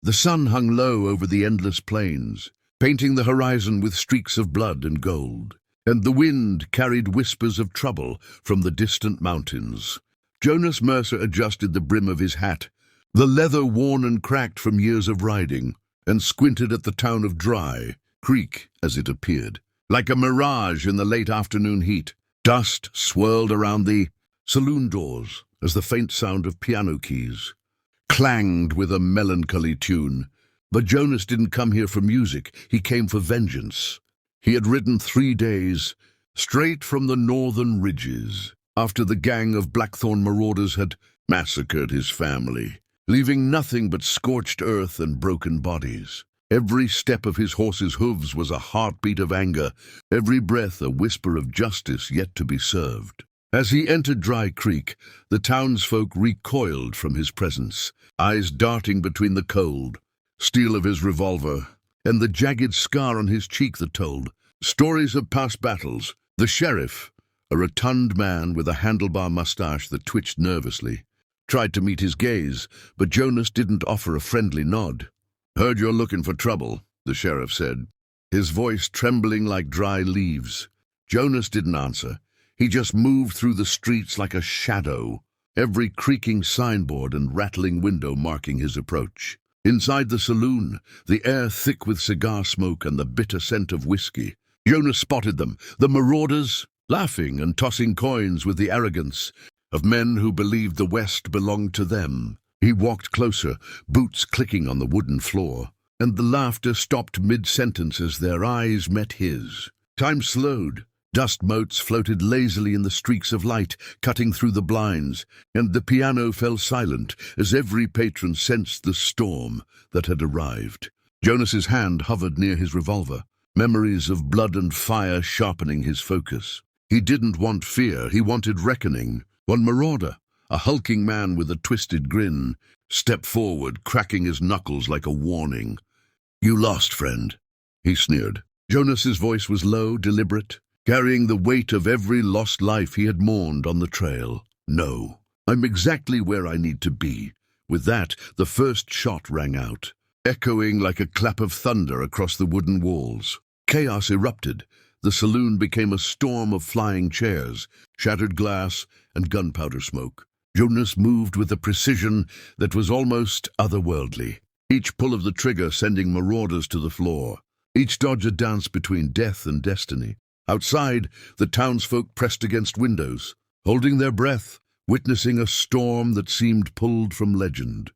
The sun hung low over the endless plains, painting the horizon with streaks of blood and gold, and the wind carried whispers of trouble from the distant mountains. Jonas Mercer adjusted the brim of his hat, the leather worn and cracked from years of riding, and squinted at the town of Dry Creek as it appeared. Like a mirage in the late afternoon heat, dust swirled around the saloon doors as the faint sound of piano keys clanged with a melancholy tune. But Jonas didn't come here for music, he came for vengeance. He had ridden 3 days, straight from the northern ridges, after the gang of Blackthorn marauders had massacred his family, leaving nothing but scorched earth and broken bodies. Every step of his horse's hooves was a heartbeat of anger, every breath a whisper of justice yet to be served. As he entered Dry Creek, the townsfolk recoiled from his presence, eyes darting between the cold steel of his revolver and the jagged scar on his cheek that told stories of past battles. The sheriff, a rotund man with a handlebar mustache that twitched nervously, tried to meet his gaze, but Jonas didn't offer a friendly nod. "Heard you're looking for trouble," the sheriff said, his voice trembling like dry leaves. Jonas didn't answer. He just moved through the streets like a shadow, every creaking signboard and rattling window marking his approach. Inside the saloon, the air thick with cigar smoke and the bitter scent of whiskey, Jonas spotted them, the marauders, laughing and tossing coins with the arrogance of men who believed the West belonged to them. He walked closer, boots clicking on the wooden floor, and the laughter stopped mid-sentence as their eyes met his. Time slowed. Dust motes floated lazily in the streaks of light, cutting through the blinds, and the piano fell silent as every patron sensed the storm that had arrived. Jonas's hand hovered near his revolver, memories of blood and fire sharpening his focus. He didn't want fear, he wanted reckoning. One marauder, a hulking man with a twisted grin, stepped forward, cracking his knuckles like a warning. "You lost, friend," he sneered. Jonas's voice was low, deliberate, carrying the weight of every lost life he had mourned on the trail. "No, I'm exactly where I need to be." With that, the first shot rang out, echoing like a clap of thunder across the wooden walls. Chaos erupted. The saloon became a storm of flying chairs, shattered glass, and gunpowder smoke. Jonas moved with a precision that was almost otherworldly, each pull of the trigger sending marauders to the floor, each dodge a dance between death and destiny. Outside, the townsfolk pressed against windows, holding their breath, witnessing a storm that seemed pulled from legend.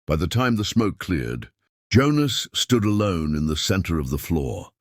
By the time the smoke cleared, Jonas stood alone in the center of the floor,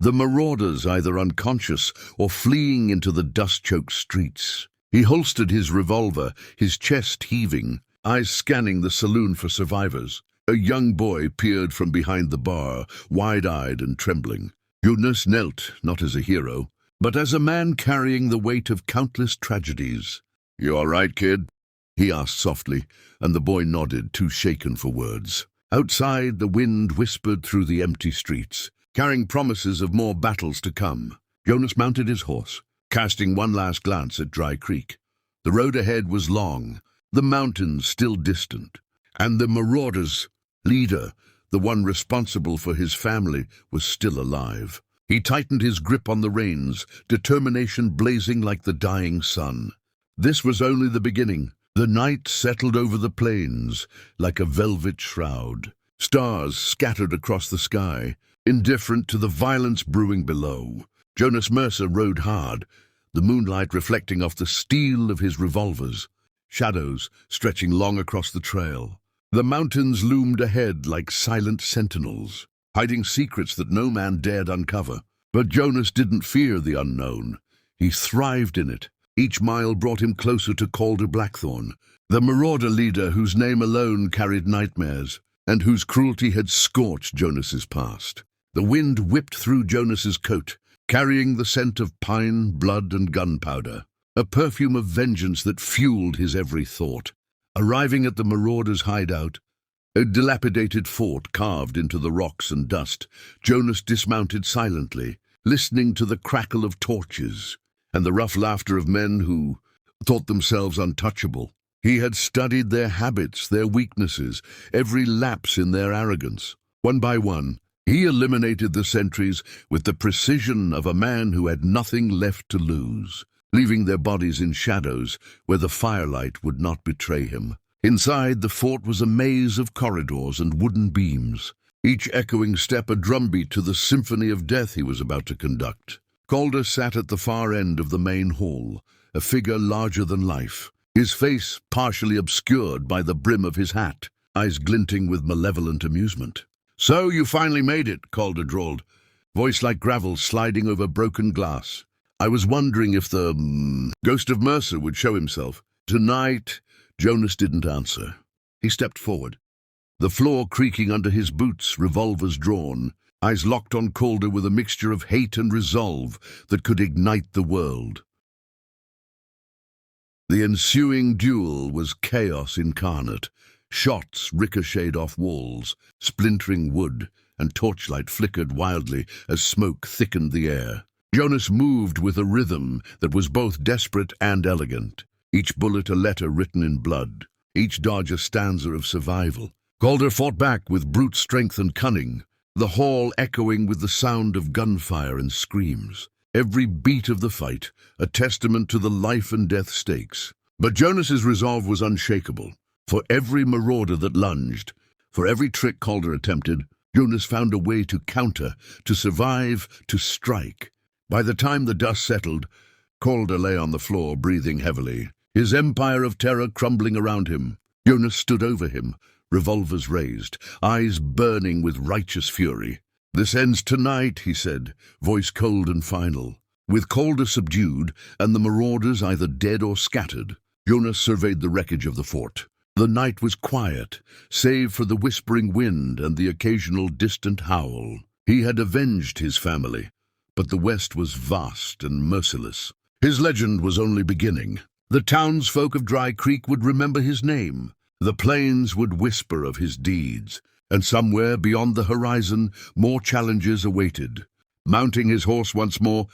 the marauders either unconscious or fleeing into the dust-choked streets. He holstered his revolver, his chest heaving, eyes scanning the saloon for survivors. A young boy peered from behind the bar, wide-eyed and trembling. Jonas knelt, not as a hero, but as a man carrying the weight of countless tragedies. "You all right, kid?" he asked softly, and the boy nodded, too shaken for words. Outside, the wind whispered through the empty streets, carrying promises of more battles to come. Jonas mounted his horse, casting one last glance at Dry Creek. The road ahead was long, the mountains still distant, and the marauder's leader, the one responsible for his family, was still alive. He tightened his grip on the reins, determination blazing like the dying sun. This was only the beginning. The night settled over the plains like a velvet shroud. Stars scattered across the sky, indifferent to the violence brewing below. Jonas Mercer rode hard, the moonlight reflecting off the steel of his revolvers, shadows stretching long across the trail. The mountains loomed ahead like silent sentinels, hiding secrets that no man dared uncover. But Jonas didn't fear the unknown. He thrived in it. Each mile brought him closer to Calder Blackthorn, the marauder leader whose name alone carried nightmares, and whose cruelty had scorched Jonas's past. The wind whipped through Jonas's coat, carrying the scent of pine, blood, and gunpowder, a perfume of vengeance that fueled his every thought. Arriving at the marauders' hideout, a dilapidated fort carved into the rocks and dust, Jonas dismounted silently, listening to the crackle of torches and the rough laughter of men who thought themselves untouchable. He had studied their habits, their weaknesses, every lapse in their arrogance. One by one, he eliminated the sentries with the precision of a man who had nothing left to lose, leaving their bodies in shadows where the firelight would not betray him. Inside, the fort was a maze of corridors and wooden beams, each echoing step a drumbeat to the symphony of death he was about to conduct. Calder sat at the far end of the main hall, a figure larger than life, his face partially obscured by the brim of his hat, eyes glinting with malevolent amusement. "So you finally made it," Calder drawled, voice like gravel sliding over broken glass. "I was wondering if the ghost of Mercer would show himself." "Tonight," Jonas didn't answer. He stepped forward, the floor creaking under his boots, revolvers drawn, eyes locked on Calder with a mixture of hate and resolve that could ignite the world. The ensuing duel was chaos incarnate. Shots ricocheted off walls, splintering wood, and torchlight flickered wildly as smoke thickened the air. Jonas moved with a rhythm that was both desperate and elegant, each bullet a letter written in blood, each dodge a stanza of survival. Calder fought back with brute strength and cunning, the hall echoing with the sound of gunfire and screams. Every beat of the fight a testament to the life and death stakes. But Jonas's resolve was unshakable. For every marauder that lunged, for every trick Calder attempted, Jonas found a way to counter, to survive, to strike. By the time the dust settled, Calder lay on the floor, breathing heavily, his empire of terror crumbling around him. Jonas stood over him, revolvers raised, eyes burning with righteous fury. "This ends tonight," he said, voice cold and final. With Calder subdued and the marauders either dead or scattered, Jonas surveyed the wreckage of the fort. The night was quiet, save for the whispering wind and the occasional distant howl. He had avenged his family, but the West was vast and merciless. His legend was only beginning. The townsfolk of Dry Creek would remember his name. The plains would whisper of his deeds, and somewhere beyond the horizon, more challenges awaited. Mounting his horse once more,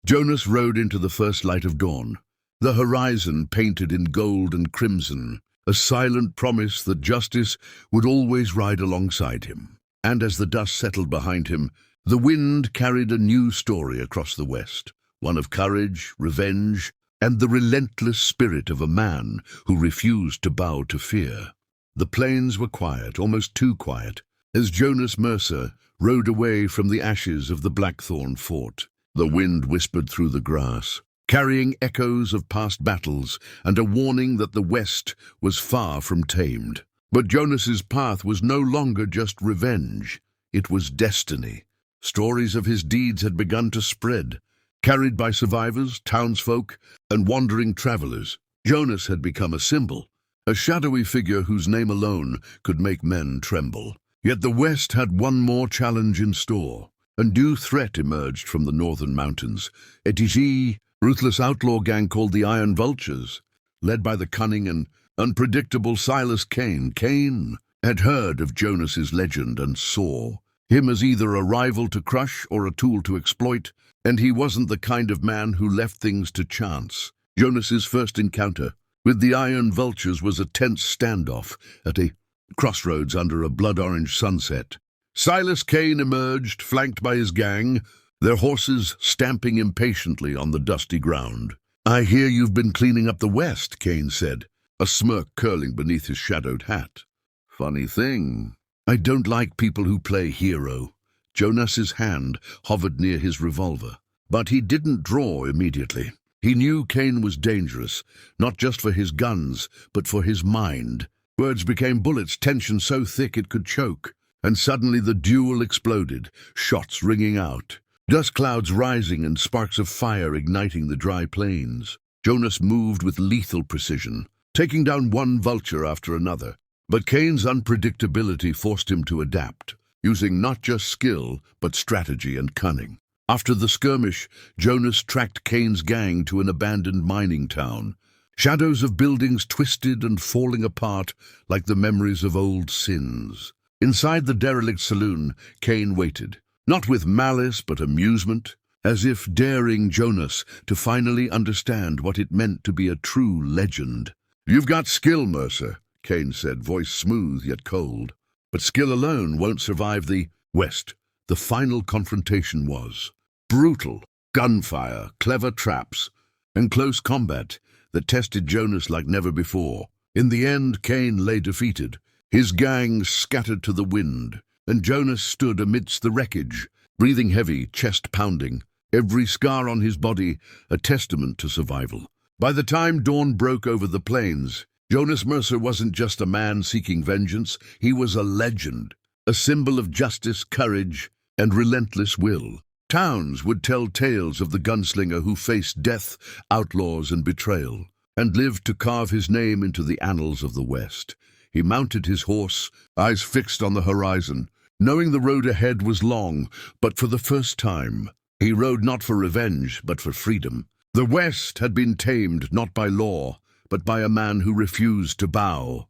Jonas rode into the first light of dawn. The horizon painted in gold and crimson, a silent promise that justice would always ride alongside him. And as the dust settled behind him, the wind carried a new story across the West, one of courage, revenge, and the relentless spirit of a man who refused to bow to fear. The plains were quiet, almost too quiet, as Jonas Mercer rode away from the ashes of the Blackthorn fort. The wind whispered through the grass, carrying echoes of past battles and a warning that the West was far from tamed. But Jonas's path was no longer just revenge. It was destiny. Stories of his deeds had begun to spread, carried by survivors, townsfolk, and wandering travelers. Jonas had become a symbol, a shadowy figure whose name alone could make men tremble. Yet the West had one more challenge in store. A new threat emerged from the northern mountains. A ruthless outlaw gang called the Iron Vultures, led by the cunning and unpredictable Silas Kane. Kane had heard of Jonas's legend and saw him as either a rival to crush or a tool to exploit, and he wasn't the kind of man who left things to chance. Jonas's first encounter with the Iron Vultures was a tense standoff at a crossroads under a blood-orange sunset. Silas Kane emerged, flanked by his gang, their horses stamping impatiently on the dusty ground. "I hear you've been cleaning up the West," Kane said, a smirk curling beneath his shadowed hat. "Funny thing, I don't like people who play hero." Jonas's hand hovered near his revolver, but he didn't draw immediately. He knew Kane was dangerous, not just for his guns, but for his mind. Words became bullets, tension so thick it could choke, and suddenly the duel exploded, shots ringing out. Dust clouds rising and sparks of fire igniting the dry plains. Jonas moved with lethal precision, taking down one vulture after another. But Kane's unpredictability forced him to adapt, using not just skill, but strategy and cunning. After the skirmish, Jonas tracked Kane's gang to an abandoned mining town. Shadows of buildings twisted and falling apart like the memories of old sins. Inside the derelict saloon, Kane waited, not with malice but amusement, as if daring Jonas to finally understand what it meant to be a true legend. "You've got skill, Mercer," Kane said, voice smooth yet cold. "But skill alone won't survive the West." The final confrontation was brutal. Gunfire, clever traps, and close combat that tested Jonas like never before. In the end, Kane lay defeated, his gang scattered to the wind, and Jonas stood amidst the wreckage, breathing heavy, chest pounding, every scar on his body a testament to survival. By the time dawn broke over the plains, Jonas Mercer wasn't just a man seeking vengeance, he was a legend, a symbol of justice, courage, and relentless will. Towns would tell tales of the gunslinger who faced death, outlaws, and betrayal, and lived to carve his name into the annals of the West. He mounted his horse, eyes fixed on the horizon, knowing the road ahead was long, but for the first time, he rode not for revenge, but for freedom. The West had been tamed not by law, but by a man who refused to bow.